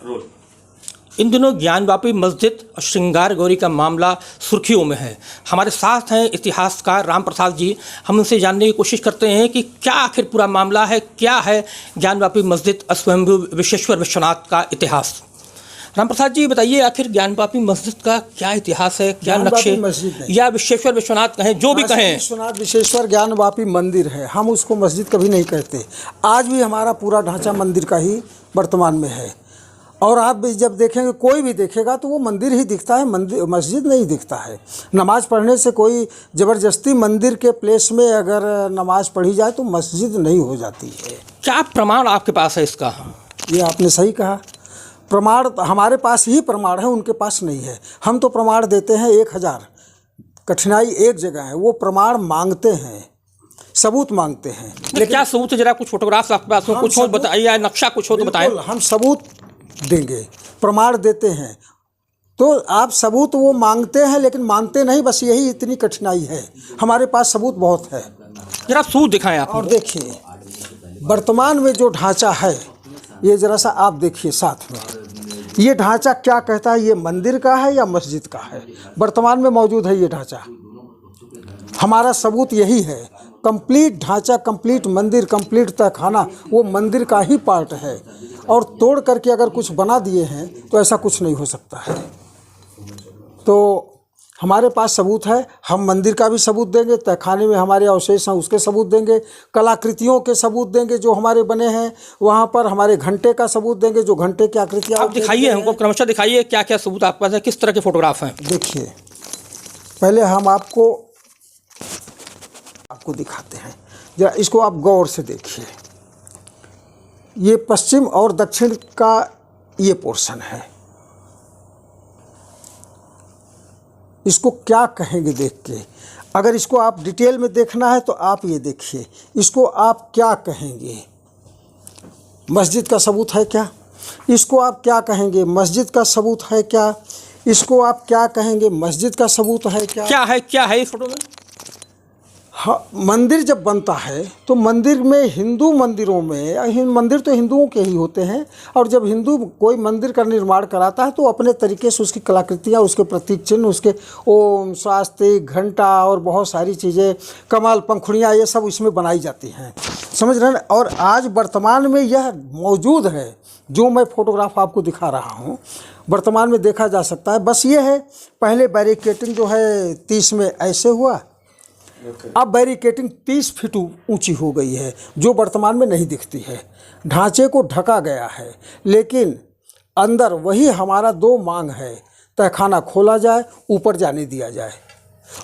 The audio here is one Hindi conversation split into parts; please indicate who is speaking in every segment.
Speaker 1: रोल।
Speaker 2: इन दिनों ज्ञानवापी मस्जिद और श्रृंगार गौरी का मामला सुर्खियों में है। हमारे साथ हैं इतिहासकार राम प्रसाद जी। हम उनसे जानने की कोशिश करते हैं कि क्या आखिर पूरा मामला है, क्या है ज्ञानवापी मस्जिद स्वयंभू विश्वेश्वर विश्वनाथ का इतिहास। राम प्रसाद जी बताइए, आखिर ज्ञानवापी मस्जिद का क्या इतिहास है, क्या नक्शे या विश्वेश्वर विश्वनाथ कहें, जो भी कहें।
Speaker 3: विश्वनाथ विश्वेश्वर ज्ञानवापी मंदिर है, हम उसको मस्जिद कभी नहीं कहते। आज भी हमारा पूरा ढांचा मंदिर का ही वर्तमान में है। और आप भी जब देखेंगे, कोई भी देखेगा तो वो मंदिर ही दिखता है, मंदिर मस्जिद नहीं दिखता है। नमाज़ पढ़ने से कोई ज़बरदस्ती मंदिर के प्लेस में अगर नमाज़ पढ़ी जाए तो मस्जिद नहीं हो जाती है।
Speaker 2: क्या प्रमाण आपके पास है इसका?
Speaker 3: ये आपने सही कहा, प्रमाण हमारे पास ही प्रमाण है, उनके पास नहीं है। हम तो प्रमाण देते हैं 1000, कठिनाई एक जगह है, वो प्रमाण मांगते हैं, सबूत मांगते हैं।
Speaker 2: लेकिन क्या सबूत है? जरा कुछ फोटोग्राफ्स आपके पास हो, कुछ हो बताइए, या नक्शा कुछ हो तो बताएं।
Speaker 3: हम सबूत देंगे, प्रमाण देते हैं, तो आप सबूत वो मांगते हैं लेकिन मानते नहीं, बस यही इतनी कठिनाई है। हमारे पास सबूत बहुत है।
Speaker 2: जरा सबूत दिखाएं आप।
Speaker 3: और देखिए वर्तमान में जो ढांचा है, ये ज़रा सा आप देखिए साथ में, ये ढांचा क्या कहता है, ये मंदिर का है या मस्जिद का है? वर्तमान में मौजूद है ये ढांचा। हमारा सबूत यही है, कंप्लीट ढांचा, कंप्लीट मंदिर, कंप्लीट तहखाना वो मंदिर का ही पार्ट है। और तोड़ करके अगर कुछ बना दिए हैं तो ऐसा कुछ नहीं हो सकता है। तो हमारे पास सबूत है, हम मंदिर का भी सबूत देंगे, तहखाने में हमारे अवशेष हैं उसके सबूत देंगे, कलाकृतियों के सबूत देंगे जो हमारे बने हैं वहाँ पर, हमारे घंटे का सबूत देंगे, जो घंटे की आकृतियाँ
Speaker 2: आप दिखाइए, हमको क्रमशः दिखाइए क्या क्या सबूत आपके पास है, किस तरह के फोटोग्राफ हैं।
Speaker 3: देखिए पहले हम आपको दिखाते हैं, जरा इसको आप गौर से देखिए। ये पश्चिम और दक्षिण का ये पोर्शन है, इसको क्या कहेंगे देख के? अगर इसको आप डिटेल में देखना है तो आप ये देखिए, इसको आप क्या कहेंगे? मस्जिद का सबूत है क्या? इसको आप क्या कहेंगे? मस्जिद का सबूत है क्या? इसको आप क्या कहेंगे? मस्जिद का सबूत है क्या?
Speaker 2: क्या है इस फोटो में?
Speaker 3: हाँ, मंदिर जब बनता है तो मंदिर में, हिंदू मंदिरों में, मंदिर तो हिंदुओं के ही होते हैं, और जब हिंदू कोई मंदिर का निर्माण कराता है तो अपने तरीके से उसकी कलाकृतियाँ, उसके प्रतीक चिन्ह, उसके ओम, स्वास्तिक, घंटा और बहुत सारी चीज़ें, कमल, पंखुड़ियाँ, ये सब इसमें बनाई जाती हैं, समझ रहे हैं। और आज वर्तमान में यह मौजूद है, जो मैं फोटोग्राफ आपको दिखा रहा हूँ, वर्तमान में देखा जा सकता है। बस ये है, पहले बैरिकेटिंग जो है 30 में ऐसे हुआ, अब बैरिकेटिंग 30 फीट ऊंची हो गई है, जो वर्तमान में नहीं दिखती है। ढांचे को ढका गया है, लेकिन अंदर वही हमारा 2 मांग है, तहखाना खोला जाए, ऊपर जाने दिया जाए।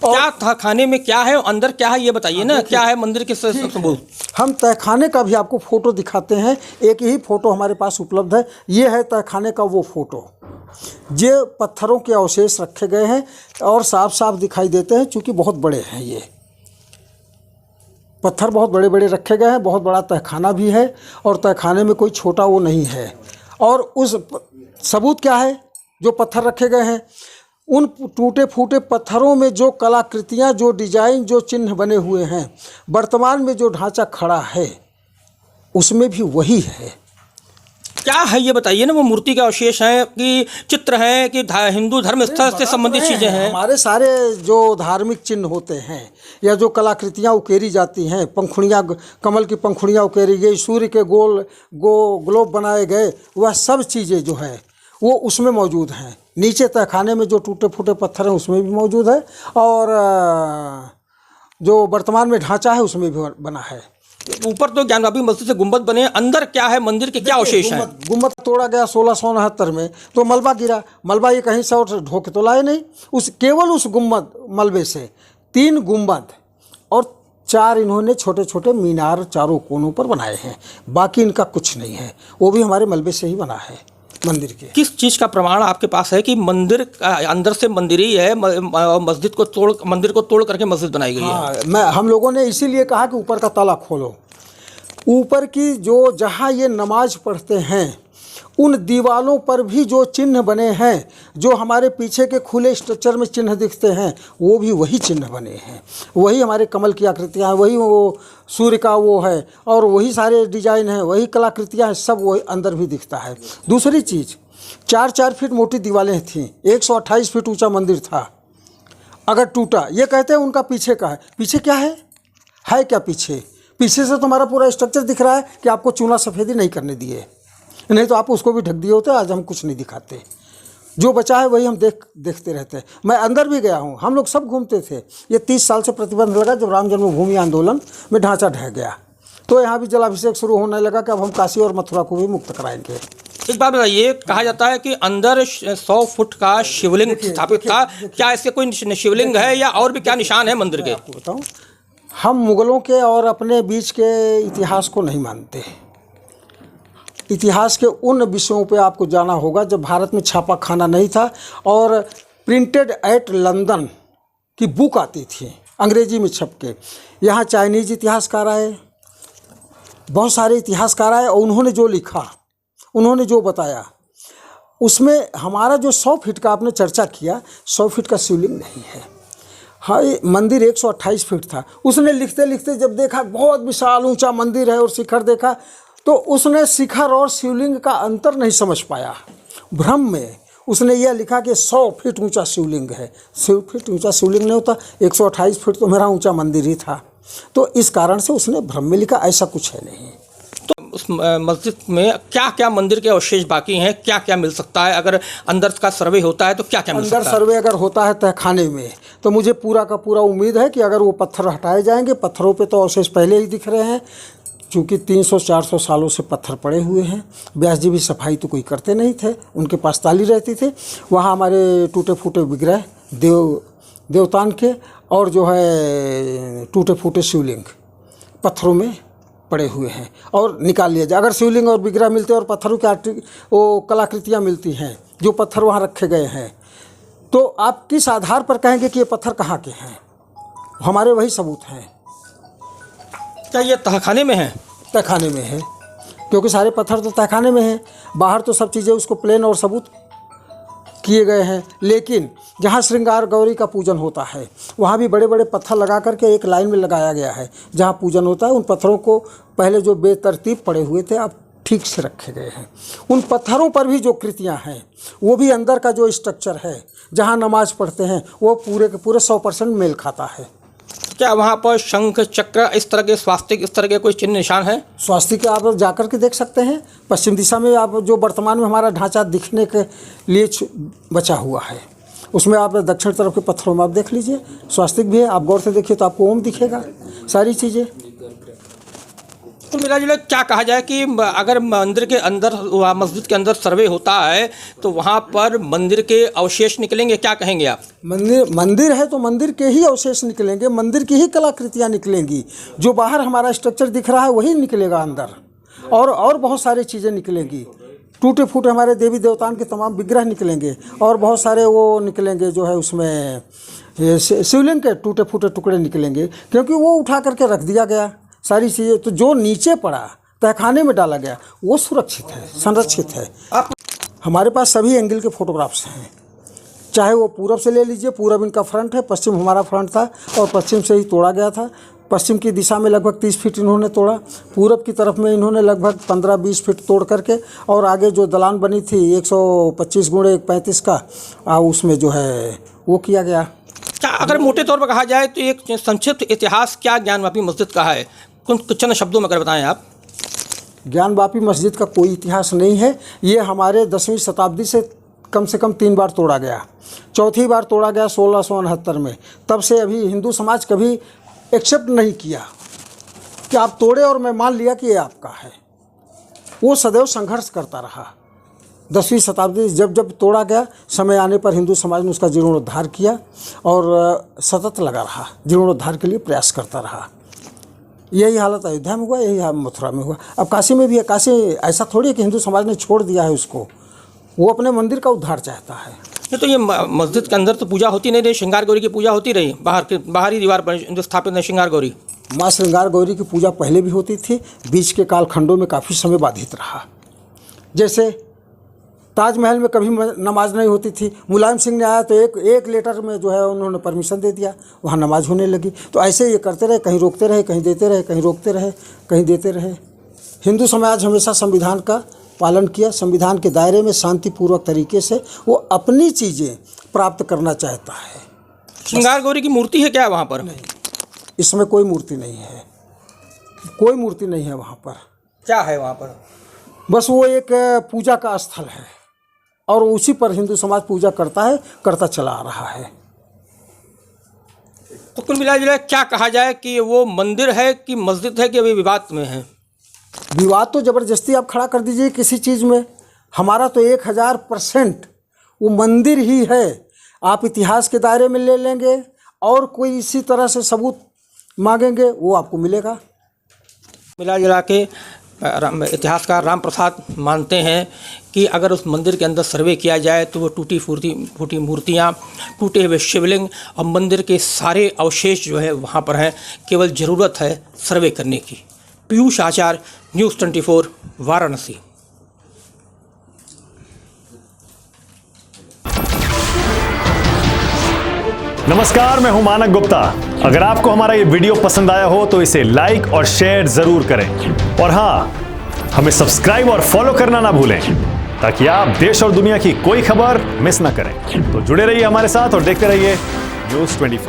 Speaker 3: और
Speaker 2: क्या तहखाने में क्या है, अंदर क्या है, ये बताइए ना, क्या है मंदिर के सबूत?
Speaker 3: हम तहखाने का भी आपको फ़ोटो दिखाते हैं, एक ही फ़ोटो हमारे पास उपलब्ध है। ये है तहखाने का वो फ़ोटो, ये पत्थरों के अवशेष रखे गए हैं और साफ साफ दिखाई देते हैं, चूँकि बहुत बड़े हैं, ये पत्थर बहुत बड़े बड़े रखे गए हैं। बहुत बड़ा तहखाना भी है, और तहखाने में कोई छोटा वो नहीं है। और उस सबूत क्या है, जो पत्थर रखे गए हैं, उन टूटे फूटे पत्थरों में जो कलाकृतियाँ, जो डिजाइन, जो चिन्ह बने हुए हैं, वर्तमान में जो ढांचा खड़ा है उसमें भी वही है।
Speaker 2: क्या है ये बताइए ना, वो मूर्ति के अवशेष हैं कि चित्र हैं कि हिंदू धर्म स्थल से संबंधित चीज़ें हैं?
Speaker 3: हमारे सारे जो धार्मिक चिन्ह होते हैं या जो कलाकृतियाँ उकेरी जाती हैं, पंखुड़ियाँ, कमल की पंखुड़ियाँ उकेरी गई, सूर्य के ग्लोब बनाए गए, वह सब चीज़ें जो है वो उसमें मौजूद हैं। नीचे तहखाने में जो टूटे फूटे पत्थर हैं उसमें भी मौजूद है, और जो वर्तमान में ढांचा है उसमें भी बना है।
Speaker 2: ऊपर तो ज्ञानवापी मस्जिद से गुंबद बने, अंदर क्या है, मंदिर के क्या अवशेष हैं?
Speaker 3: गुंबद तोड़ा गया 1669 में, तो मलबा गिरा। मलबा ये कहीं से और ढोके तो लाए नहीं, केवल उस गुंबद मलबे से 3 गुंबद और 4 इन्होंने छोटे छोटे मीनार चारों कोनों पर बनाए हैं। बाकी इनका कुछ नहीं है, वो भी हमारे मलबे से ही बना है मंदिर के।
Speaker 2: किस चीज़ का प्रमाण आपके पास है कि मंदिर अंदर से मंदिर ही है, मंदिर को तोड़ करके मस्जिद बनाई गई है?
Speaker 3: हाँ, हम लोगों ने इसीलिए कहा कि ऊपर का ताला खोलो। ऊपर की जो जहाँ ये नमाज पढ़ते हैं उन दीवालों पर भी जो चिन्ह बने हैं, जो हमारे पीछे के खुले स्ट्रक्चर में चिन्ह दिखते हैं, वो भी वही चिन्ह बने हैं। वही हमारे कमल की आकृतियाँ हैं, वही वो सूर्य का वो है, और वही सारे डिजाइन हैं, वही कलाकृतियाँ हैं, सब वही अंदर भी दिखता है। दूसरी चीज़, 4-4 फीट मोटी दीवारें थीं, 128 फीट ऊंचा मंदिर था। अगर टूटा, ये कहते हैं उनका पीछे का है, पीछे क्या है क्या पीछे? पीछे से तो हमारा पूरा स्ट्रक्चर दिख रहा है कि आपको चूना सफ़ेदी नहीं करने दिए, नहीं तो आप उसको भी ढक दिए होते। आज हम कुछ नहीं दिखाते, जो बचा है वही हम देखते रहते हैं। मैं अंदर भी गया हूँ, हम लोग सब घूमते थे। ये 30 साल से प्रतिबंध लगा जब राम जन्मभूमि आंदोलन में ढांचा ढह गया, तो यहाँ भी जलाभिषेक शुरू होने लगा कि अब हम काशी और मथुरा को भी मुक्त कराएंगे।
Speaker 2: एक बात बताइए, कहा जाता है कि अंदर 100 फुट का शिवलिंग स्थापित था, क्या ऐसे कोई शिवलिंग है या और भी क्या निशान है मंदिर के?
Speaker 3: आपको बताऊँ, हम मुगलों के और अपने बीच के इतिहास को नहीं मानते। इतिहास के उन विषयों पे आपको जाना होगा जब भारत में छापा खाना नहीं था और प्रिंटेड एट लंदन की बुक आती थी अंग्रेजी में छप के। यहाँ चाइनीज इतिहासकार आए, बहुत सारे इतिहासकार आए, और उन्होंने जो लिखा, उन्होंने जो बताया, उसमें हमारा जो 100 फीट का आपने चर्चा किया, 100 फीट का शिवलिंग नहीं है। हाँ, ये मंदिर 128 फीट था। उसने लिखते लिखते जब देखा बहुत विशाल ऊंचा मंदिर है और शिखर देखा, तो उसने शिखर और शिवलिंग का अंतर नहीं समझ पाया। भ्रम में उसने यह लिखा कि 100 फीट ऊंचा शिवलिंग है। 100 फीट ऊंचा शिवलिंग नहीं होता, 128 फीट तो मेरा ऊंचा मंदिर ही था। तो इस कारण से उसने भ्रम में लिखा, ऐसा कुछ है नहीं।
Speaker 2: तो उस मस्जिद में क्या क्या मंदिर के अवशेष बाकी हैं, क्या क्या मिल सकता है? अगर अंदर का सर्वे होता है तो क्या क्या मिल सकता है?
Speaker 3: अंदर सर्वे अगर होता है तहखाने में, तो मुझे पूरा का पूरा उम्मीद है कि अगर वो पत्थर हटाए जाएंगे, पत्थरों पे तो अवशेष पहले ही दिख रहे हैं, चूँकि 300-400 सालों से पत्थर पड़े हुए हैं। व्यास जी भी सफाई तो कोई करते नहीं थे, उनके पास ताली रहती थी। वहाँ हमारे टूटे फूटे विग्रह देवतान के और जो है टूटे फूटे शिवलिंग पत्थरों में पड़े हुए हैं, और निकाल लिया जाए। अगर शिवलिंग और विग्रह मिलते और पत्थरों की वो कलाकृतियाँ मिलती हैं, जो पत्थर वहाँ रखे गए हैं, तो आप किस आधार पर कहेंगे कि ये पत्थर कहाँ के हैं? हमारे वही सबूत हैं।
Speaker 2: क्या ये तहखाने में है?
Speaker 3: तहखाने में है, क्योंकि सारे पत्थर तो तहखाने में हैं। बाहर तो सब चीज़ें उसको प्लेन और सबूत किए गए हैं, लेकिन जहाँ श्रृंगार गौरी का पूजन होता है, वहाँ भी बड़े बड़े पत्थर लगा करके एक लाइन में लगाया गया है। जहाँ पूजन होता है, उन पत्थरों को पहले जो बेतरतीब पड़े हुए थे, अब ठीक से रखे गए हैं। उन पत्थरों पर भी जो कृतियाँ हैं, वो भी अंदर का जो स्ट्रक्चर है, जहाँ नमाज पढ़ते हैं, वो पूरे के पूरे 100% मेल खाता है।
Speaker 2: क्या वहाँ पर शंख चक्र इस तरह के स्वास्तिक इस तरह के कोई चिन्ह निशान है?
Speaker 3: स्वास्तिक आप जाकर के देख सकते हैं। पश्चिम दिशा में आप जो वर्तमान में हमारा ढांचा दिखने के लिए बचा हुआ है, उसमें आप दक्षिण तरफ के पत्थरों में आप देख लीजिए, स्वास्तिक भी है। आप गौर से देखिए तो आपको ओम दिखेगा, सारी चीज़ें।
Speaker 2: तो मिला जुला क्या कहा जाए कि अगर मंदिर के अंदर, मस्जिद के अंदर सर्वे होता है तो वहाँ पर मंदिर के अवशेष निकलेंगे, क्या कहेंगे आप?
Speaker 3: मंदिर है तो मंदिर के ही अवशेष निकलेंगे, मंदिर की ही कलाकृतियाँ निकलेंगी। जो बाहर हमारा स्ट्रक्चर दिख रहा है वही निकलेगा अंदर, और बहुत सारी चीज़ें निकलेंगी। टूटे फूटे हमारे देवी देवताओं के तमाम विग्रह निकलेंगे, और बहुत सारे वो निकलेंगे जो है उसमें शिवलिंग के टूटे फूटे टुकड़े निकलेंगे, क्योंकि वो उठा करके रख दिया गया सारी चीज़ें। तो जो नीचे पड़ा तहखाने में डाला गया वो सुरक्षित है, संरक्षित है। हमारे पास सभी एंगल के फोटोग्राफ्स हैं, चाहे वो पूरब से ले लीजिए, पूरब इनका फ्रंट है, पश्चिम हमारा फ्रंट था और पश्चिम से ही तोड़ा गया था। पश्चिम की दिशा में लगभग 30 फीट इन्होंने तोड़ा, पूरब की तरफ में इन्होंने लगभग 15-20 फीट तोड़ करके, और आगे जो दलान बनी थी 125 गुणे 135 का, उसमें जो है वो किया गया।
Speaker 2: क्या अगर मोटे तौर पर कहा जाए तो एक संक्षिप्त इतिहास क्या ज्ञानवापी मस्जिद का है, कुछ चंद शब्दों में अगर बताएं आप?
Speaker 3: ज्ञानवापी मस्जिद का कोई इतिहास नहीं है। ये हमारे 10वीं शताब्दी से कम 3 बार तोड़ा गया। चौथी बार तोड़ा गया 1669 में। तब से अभी हिंदू समाज कभी एक्सेप्ट नहीं किया कि आप तोड़े और मैं मान लिया कि ये आपका है। वो सदैव संघर्ष करता रहा। 10वीं शताब्दी जब तोड़ा गया, समय आने पर हिंदू समाज ने उसका जीर्णोद्धार किया और सतत लगा रहा, जीर्णोद्धार के लिए प्रयास करता रहा। यही हालत अयोध्या में हुआ, यही हालत मथुरा में हुआ, अब काशी में भी है। काशी ऐसा थोड़ी है कि हिंदू समाज ने छोड़ दिया है उसको, वो अपने मंदिर का उद्धार चाहता है।
Speaker 2: तो ये मस्जिद के अंदर तो पूजा होती नहीं रही, श्रृंगार गौरी की पूजा होती रही, बाहरी दीवार पर जो स्थापित है श्रृंगार गौरी।
Speaker 3: माँ श्रृंगार गौरी की पूजा पहले भी होती थी, बीच के कालखंडों में काफ़ी समय बाधित रहा। जैसे ताजमहल में कभी नमाज नहीं होती थी, मुलायम सिंह ने आया तो एक लेटर में जो है उन्होंने परमिशन दे दिया, वहाँ नमाज होने लगी। तो ऐसे ये करते रहे, कहीं रोकते रहे, कहीं देते रहे, कहीं रोकते रहे, कहीं देते रहे। हिंदू समाज हमेशा संविधान का पालन किया, संविधान के दायरे में शांतिपूर्वक तरीके से वो अपनी चीज़ें प्राप्त करना चाहता है।
Speaker 2: श्रृंगार गौरी की मूर्ति है क्या वहाँ पर?
Speaker 3: नहीं, इस समय कोई मूर्ति नहीं है, कोई मूर्ति नहीं है वहाँ पर।
Speaker 2: क्या है वहाँ पर?
Speaker 3: बस वो एक पूजा का स्थल है और उसी पर हिंदू समाज पूजा करता है, करता चला आ रहा है।
Speaker 2: तो कुल मिला जुला क्या कहा जाए कि वो मंदिर है कि मस्जिद है कि अभी विवाद में है?
Speaker 3: विवाद तो ज़बरदस्ती आप खड़ा कर दीजिए किसी चीज़ में, हमारा तो 1000% वो मंदिर ही है। आप इतिहास के दायरे में ले लेंगे और कोई इसी तरह से सबूत मांगेंगे, वो आपको मिलेगा।
Speaker 2: मिला जुला के इतिहासकार राम प्रसाद मानते हैं कि अगर उस मंदिर के अंदर सर्वे किया जाए तो वो टूटी फूटी मूर्तियाँ, टूटे हुए शिवलिंग और मंदिर के सारे अवशेष जो है वहाँ पर हैं। केवल ज़रूरत है सर्वे करने की। पीयूष आचार्य, न्यूज़ 24, वाराणसी।
Speaker 1: नमस्कार, मैं हूं मानक गुप्ता। अगर आपको हमारा ये वीडियो पसंद आया हो तो इसे लाइक और शेयर जरूर करें और हाँ, हमें सब्सक्राइब और फॉलो करना ना भूलें ताकि आप देश और दुनिया की कोई खबर मिस ना करें। तो जुड़े रहिए हमारे साथ और देखते रहिए न्यूज़ 24।